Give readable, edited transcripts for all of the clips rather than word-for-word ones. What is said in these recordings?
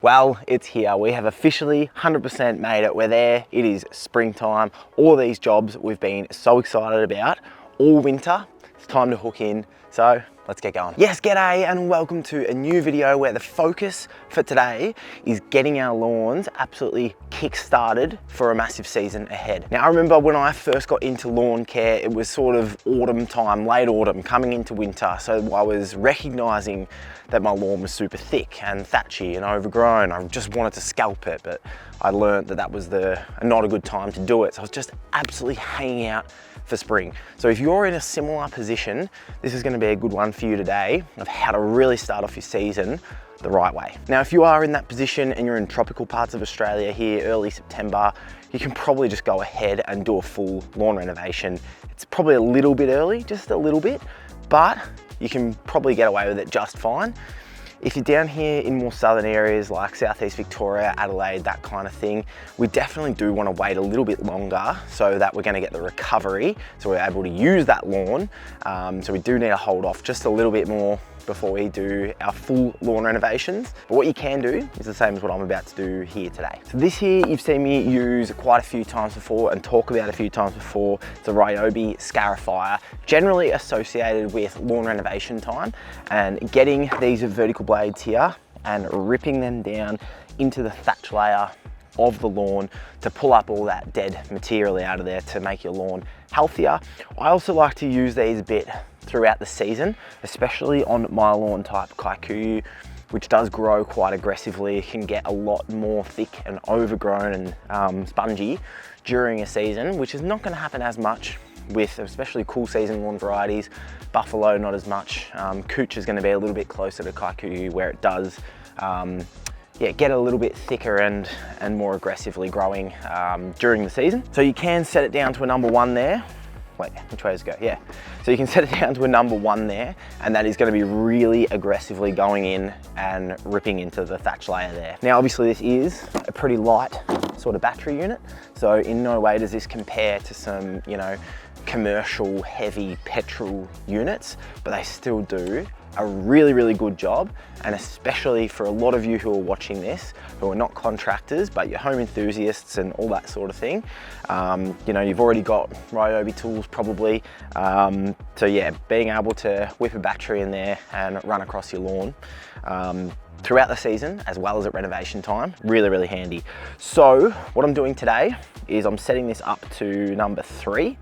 Well, it's here. We have officially 100% made it. We're there. It is springtime. All of these jobs we've been so excited about all winter. It's time to hook in. So let's get going. Yes, g'day and welcome to a new video where the focus for today is getting our lawns absolutely kick-started for a massive season ahead. Now, I remember when I first got into lawn care, it was sort of autumn time, late autumn, coming into winter. So I was recognizing that my lawn was super thick and thatchy and overgrown. I just wanted to scalp it, but I learned that that was not a good time to do it. So I was just absolutely hanging out for spring. So if you're in a similar position, this is going to be a good one for you today of how to really start off your season the right way. Now, if you are in that position and you're in tropical parts of Australia here, early September, you can probably just go ahead and do a full lawn renovation. It's probably a little bit early, just a little bit, but you can probably get away with it just fine. If you're down here in more southern areas like Southeast Victoria, Adelaide, that kind of thing, we definitely do want to wait a little bit longer so that we're going to get the recovery, so we're able to use that lawn. So we do need to hold off just a little bit more before we do our full lawn renovations. But what you can do is the same as what I'm about to do here today. So this here, you've seen me use quite a few times before and talk about a few times before. It's a Ryobi Scarifier, generally associated with lawn renovation time, and getting these vertical blades here and ripping them down into the thatch layer of the lawn to pull up all that dead material out of there to make your lawn healthier. I also like to use these a bit throughout the season, especially on my lawn type Kikuyu, which does grow quite aggressively. It can get a lot more thick and overgrown and spongy during a season, which is not going to happen as much with especially cool season lawn varieties. Buffalo, not as much. Cooch is going to be a little bit closer to Kikuyu, where it does get a little bit thicker and more aggressively growing during the season. So you can set it down to a number 1 there. Wait, which way does it go? Yeah. So you can set it down to a number 1 there, and that is going to be really aggressively going in and ripping into the thatch layer there. Now, obviously this is a pretty light sort of battery unit. So in no way does this compare to some, commercial heavy petrol units, but they still do a really, really good job. And especially for a lot of you who are watching this, who are not contractors, but you're home enthusiasts and all that sort of thing. You've already got Ryobi tools probably. So yeah, being able to whip a battery in there and run across your lawn throughout the season, as well as at renovation time, really, really handy. So what I'm doing today is I'm setting this up to number 3.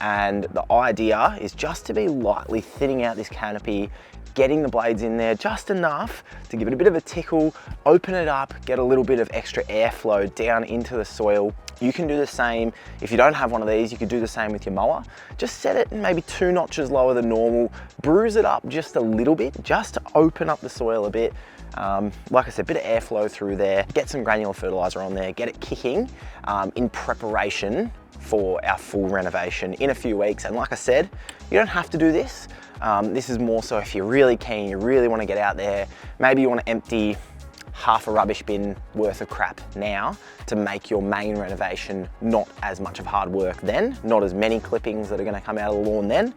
And the idea is just to be lightly thinning out this canopy, getting the blades in there just enough to give it a bit of a tickle, open it up, get a little bit of extra airflow down into the soil. You can do the same. If you don't have one of these, you could do the same with your mower. Just set it maybe 2 notches lower than normal, bruise it up just a little bit, just to open up the soil a bit. Like I said, a bit of airflow through there, get some granular fertilizer on there, get it kicking in preparation for our full renovation in a few weeks. And like I said, you don't have to do this. This is more so if you're really keen, you really want to get out there, maybe you want to empty half a rubbish bin worth of crap now to make your main renovation not as much of hard work then, not as many clippings that are going to come out of the lawn then.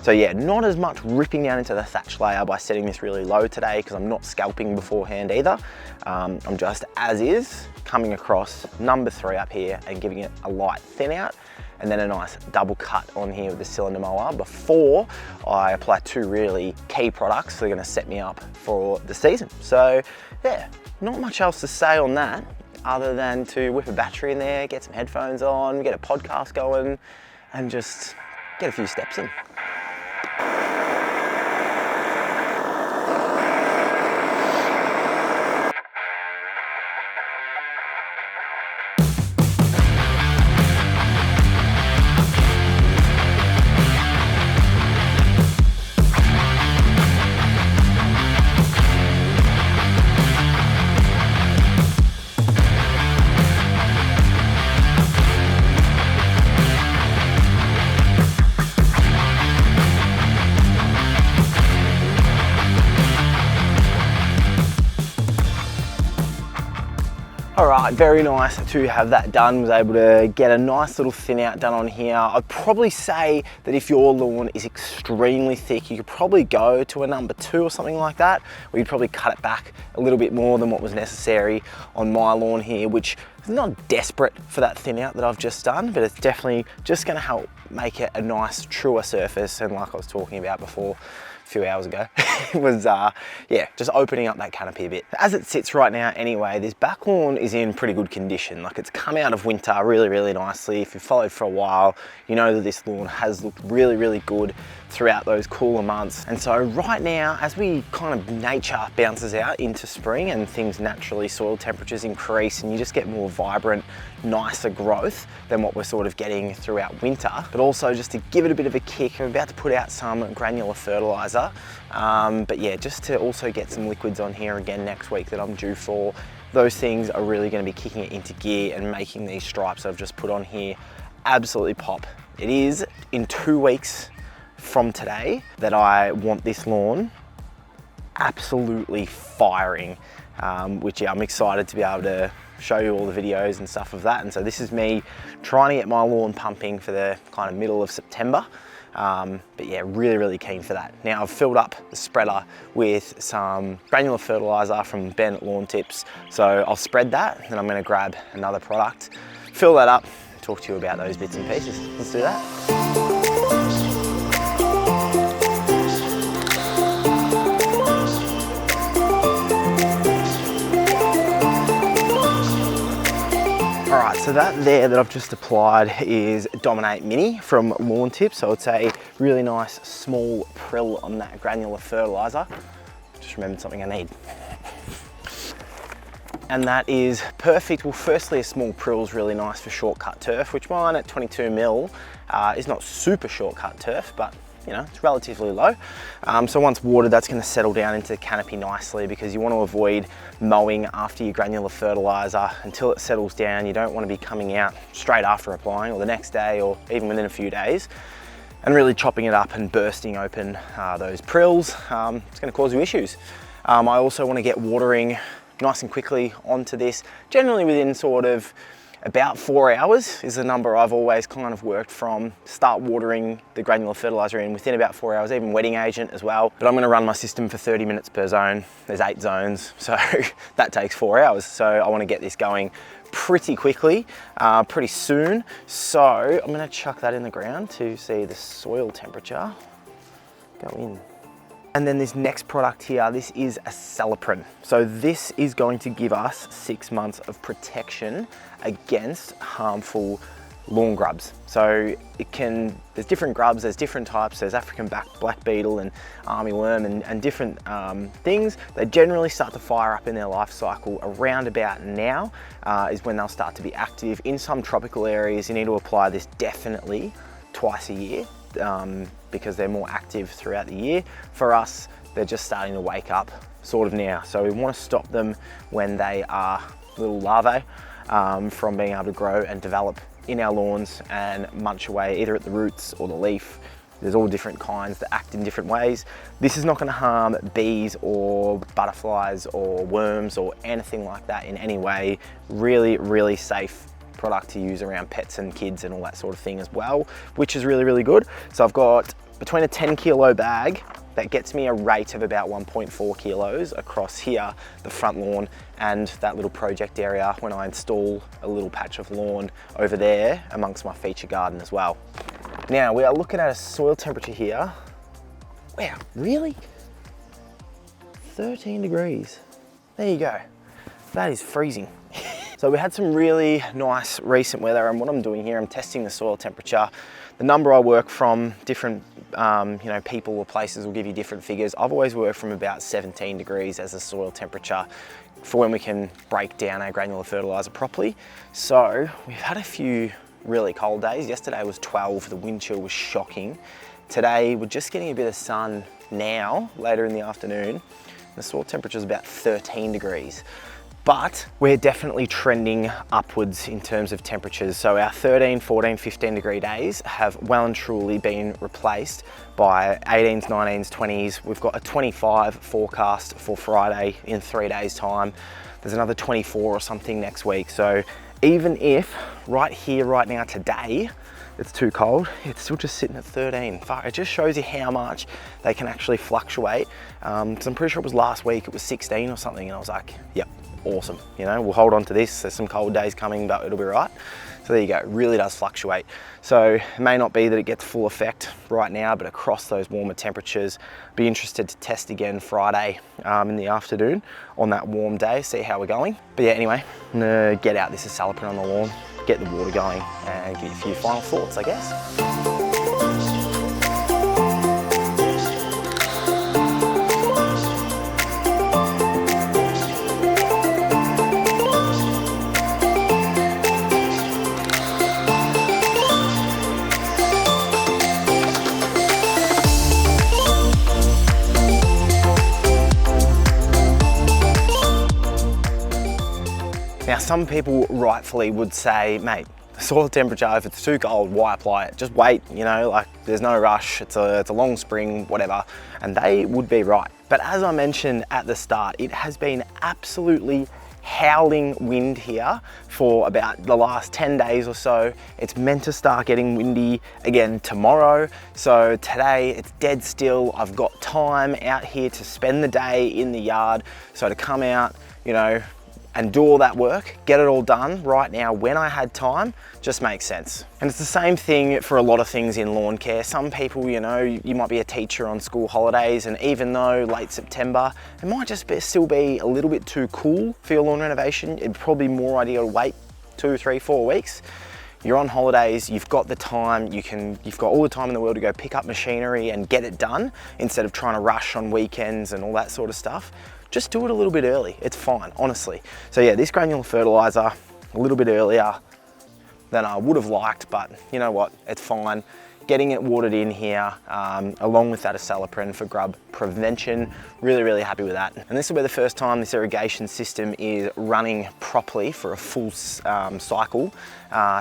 So yeah, not as much ripping down into the thatch layer by setting this really low today, because I'm not scalping beforehand either. I'm just as is coming across number 3 up here and giving it a light thin out, and then a nice double cut on here with the cylinder mower before I apply 2 really key products that are going to set me up for the season. So yeah, not much else to say on that other than to whip a battery in there, get some headphones on, get a podcast going, and just get a few steps in. All right, very nice to have that done. Was able to get a nice little thin out done on here. I'd probably say that if your lawn is extremely thick, you could probably go to a number 2 or something like that, or you'd probably cut it back a little bit more than what was necessary on my lawn here, which is not desperate for that thin out that I've just done, but it's definitely just gonna help make it a nice, truer surface. And like I was talking about before, a few hours ago, it was, yeah, just opening up that canopy a bit. As it sits right now anyway, this back lawn is in pretty good condition. Like, it's come out of winter really, really nicely. If you've followed for a while, you know that this lawn has looked really, really good throughout those cooler months. And so right now, as we kind of nature bounces out into spring and things naturally, soil temperatures increase and you just get more vibrant, nicer growth than what we're sort of getting throughout winter. But also just to give it a bit of a kick, I'm about to put out some granular fertilizer. But yeah, just to also get some liquids on here again next week that I'm due for. Those things are really going to be kicking it into gear and making these stripes I've just put on here absolutely pop. It is in 2 weeks from today that I want this lawn absolutely firing, which, yeah, I'm excited to be able to show you all the videos and stuff of that. And so this is me trying to get my lawn pumping for the kind of middle of September. But yeah, really, really keen for that. Now I've filled up the spreader with some granular fertilizer from Ben at Lawn Tips. So I'll spread that, and I'm gonna grab another product, fill that up, talk to you about those bits and pieces. Let's do that. All right, so that there that I've just applied is Dominate Mini from Lawn Tips. So it's a really nice small prill on that granular fertilizer. Just remembered something I need. And that is perfect. Well, firstly, a small prill is really nice for shortcut turf, which mine at 22 mil is not super shortcut turf, but you know, it's relatively low. So once watered, that's going to settle down into the canopy nicely, because you want to avoid mowing after your granular fertilizer until it settles down. You don't want to be coming out straight after applying, or the next day, or even within a few days, and really chopping it up and bursting open those prills. It's going to cause you issues. I also want to get watering nice and quickly onto this, generally within sort of about 4 hours is the number I've always kind of worked from. Start watering the granular fertilizer in within about 4 hours, even wetting agent as well. But I'm going to run my system for 30 minutes per zone. There's 8 zones, so that takes 4 hours. So I want to get this going pretty quickly, pretty soon. So I'm going to chuck that in the ground to see the soil temperature go in. And then this next product here, this is acelepryn. So this is going to give us 6 months of protection against harmful lawn grubs. So there's different grubs, there's different types, there's African black beetle and armyworm and different things. They generally start to fire up in their life cycle around about now is when they'll start to be active. In some tropical areas, you need to apply this definitely twice a year. Because they're more active throughout the year. For us, they're just starting to wake up sort of now. So we want to stop them when they are little larvae from being able to grow and develop in our lawns and munch away either at the roots or the leaf. There's all different kinds that act in different ways. This is not going to harm bees or butterflies or worms or anything like that in any way. Really, really safe product to use around pets and kids and all that sort of thing as well, which is really, really good. So I've got between a 10 kilo bag that gets me a rate of about 1.4 kilos across here, the front lawn, and that little project area when I install a little patch of lawn over there amongst my feature garden as well. Now we are looking at a soil temperature here. Wow, really? 13 degrees. There you go. That is freezing. So we had some really nice recent weather, and what I'm doing here, I'm testing the soil temperature. The number I work from, different people or places will give you different figures. I've always worked from about 17 degrees as a soil temperature for when we can break down our granular fertilizer properly. So we've had a few really cold days. Yesterday was 12, the wind chill was shocking. Today we're just getting a bit of sun now, later in the afternoon. The soil temperature is about 13 degrees. But we're definitely trending upwards in terms of temperatures. So our 13, 14, 15 degree days have well and truly been replaced by 18s, 19s, 20s. We've got a 25 forecast for Friday in 3 days time. There's another 24 or something next week. So even if right here, right now, today, it's too cold, it's still just sitting at 13. Fuck, it just shows you how much they can actually fluctuate. So I'm pretty sure it was last week, it was 16 or something, and I was like, yep, awesome. You know, we'll hold on to this. There's some cold days coming, but it'll be right. So there you go, it really does fluctuate. So it may not be that it gets full effect right now, but across those warmer temperatures, be interested to test again Friday in the afternoon on that warm day, see how we're going. But yeah, anyway, I'm gonna get out this acelepryn on the lawn, get the water going, and give you a few final thoughts, I guess. Now, some people rightfully would say, mate, the soil temperature, if it's too cold, why apply it? Just wait, you know, like there's no rush, it's a long spring, whatever. And they would be right. But as I mentioned at the start, it has been absolutely howling wind here for about the last 10 days or so. It's meant to start getting windy again tomorrow. So today it's dead still. I've got time out here to spend the day in the yard. So to come out, you know, and do all that work, get it all done right now when I had time, just makes sense. And it's the same thing for a lot of things in lawn care. Some people, you know, you might be a teacher on school holidays, and even though late September, it might just still be a little bit too cool for your lawn renovation, it'd probably be more ideal to wait 2, 3, 4 weeks. You're on holidays, you've got the time, you've got all the time in the world to go pick up machinery and get it done instead of trying to rush on weekends and all that sort of stuff. Just do it a little bit early. It's fine, honestly. So yeah, this granular fertilizer, a little bit earlier than I would have liked, but you know what, it's fine. Getting it watered in here, along with that acelepryn for grub prevention, really happy with that. And this will be the first time this irrigation system is running properly for a full cycle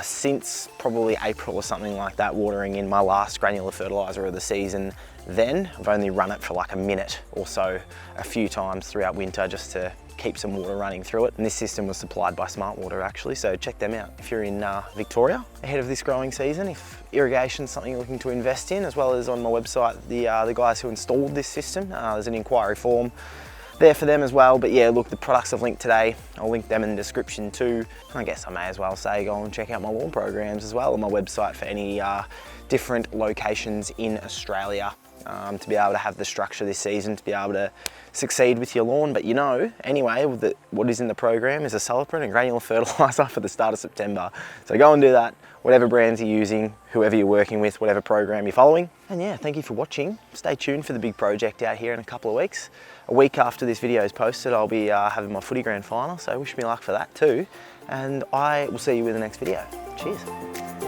since probably April or something like that, watering in my last granular fertilizer of the season. Then I've only run it for like a minute or so a few times throughout winter just to keep some water running through it. And this system was supplied by Smart Water actually, so check them out if you're in Victoria ahead of this growing season. If irrigation is something you're looking to invest in, as well as on my website, the guys who installed this system, there's an inquiry form there for them as well. But yeah, look, the products I've linked today, I'll link them in the description too. I guess I may as well say go and check out my lawn programs as well on my website for any different locations in Australia. To be able to have the structure this season, to be able to succeed with your lawn. But you know, anyway, what is in the program is acelepryn and granular fertiliser for the start of September. So go and do that, whatever brands you're using, whoever you're working with, whatever program you're following. And yeah, thank you for watching. Stay tuned for the big project out here in a couple of weeks. A week after this video is posted, I'll be having my footy grand final, so wish me luck for that too. And I will see you in the next video. Cheers.